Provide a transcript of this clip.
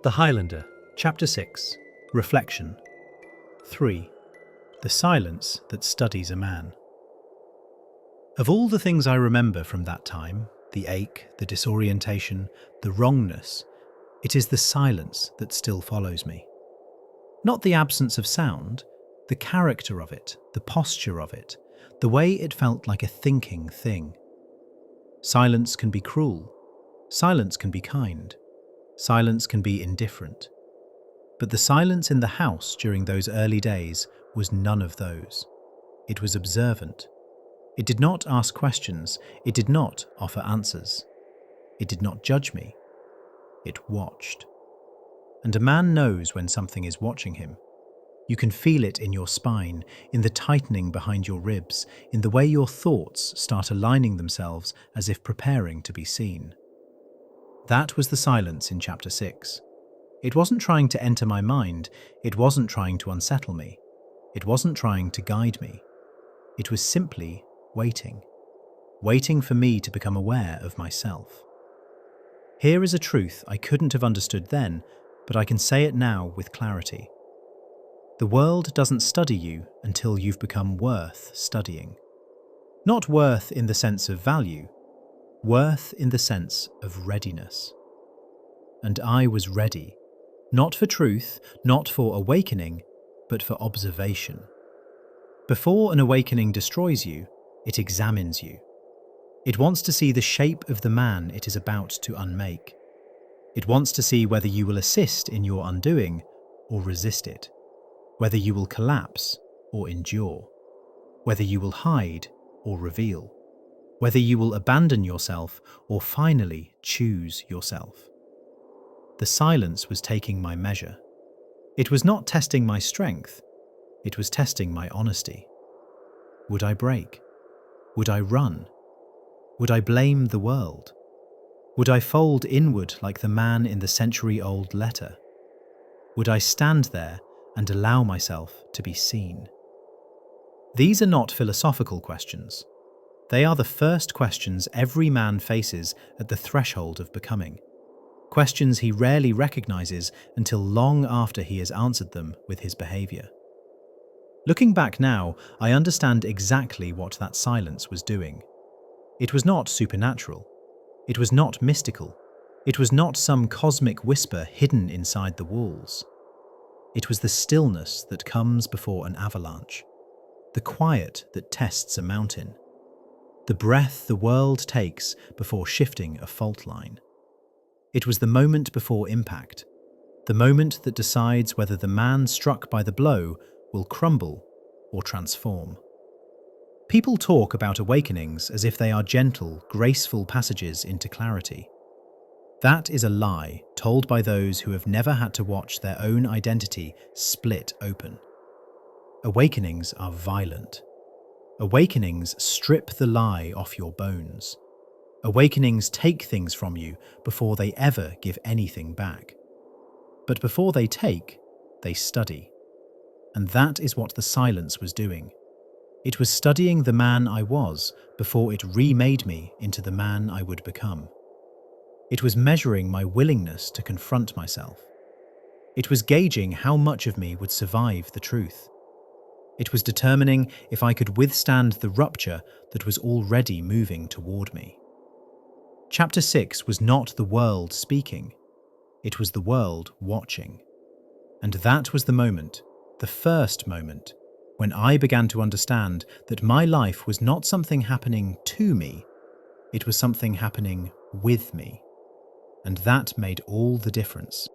The Highlander, Chapter 6, Reflection. 3. The silence that studies a man. Of all the things I remember from that time, the ache, the disorientation, the wrongness, it is the silence that still follows me. Not the absence of sound, the character of it, the posture of it, the way it felt like a thinking thing. Silence can be cruel. Silence can be kind. Silence can be indifferent. But the silence in the house during those early days was none of those. It was observant. It did not ask questions. It did not offer answers. It did not judge me. It watched. And a man knows when something is watching him. You can feel it in your spine, in the tightening behind your ribs, in the way your thoughts start aligning themselves as if preparing to be seen. That was the silence in Chapter 6. It wasn't trying to enter my mind. It wasn't trying to unsettle me. It wasn't trying to guide me. It was simply waiting. Waiting for me to become aware of myself. Here is a truth I couldn't have understood then, but I can say it now with clarity. The world doesn't study you until you've become worth studying. Not worth in the sense of value, worth in the sense of readiness. And I was ready, not for truth, not for awakening, but for observation. Before an awakening destroys you, it examines you. It wants to see the shape of the man it is about to unmake. It wants to see whether you will assist in your undoing or resist it, whether you will collapse or endure, whether you will hide or reveal, whether you will abandon yourself or finally choose yourself. The silence was taking my measure. It was not testing my strength, it was testing my honesty. Would I break? Would I run? Would I blame the world? Would I fold inward like the man in the century-old letter? Would I stand there and allow myself to be seen? These are not philosophical questions. They are the first questions every man faces at the threshold of becoming. Questions he rarely recognizes until long after he has answered them with his behavior. Looking back now, I understand exactly what that silence was doing. It was not supernatural. It was not mystical. It was not some cosmic whisper hidden inside the walls. It was the stillness that comes before an avalanche, the quiet that tests a mountain, the breath the world takes before shifting a fault line. It was the moment before impact, the moment that decides whether the man struck by the blow will crumble or transform. People talk about awakenings as if they are gentle, graceful passages into clarity. That is a lie told by those who have never had to watch their own identity split open. Awakenings are violent. Awakenings strip the lie off your bones. Awakenings take things from you before they ever give anything back. But before they take, they study. And that is what the silence was doing. It was studying the man I was before it remade me into the man I would become. It was measuring my willingness to confront myself. It was gauging how much of me would survive the truth. It was determining if I could withstand the rupture that was already moving toward me. Chapter 6 was not the world speaking. It was the world watching. And that was the moment, the first moment, when I began to understand that my life was not something happening to me, it was something happening with me. And that made all the difference.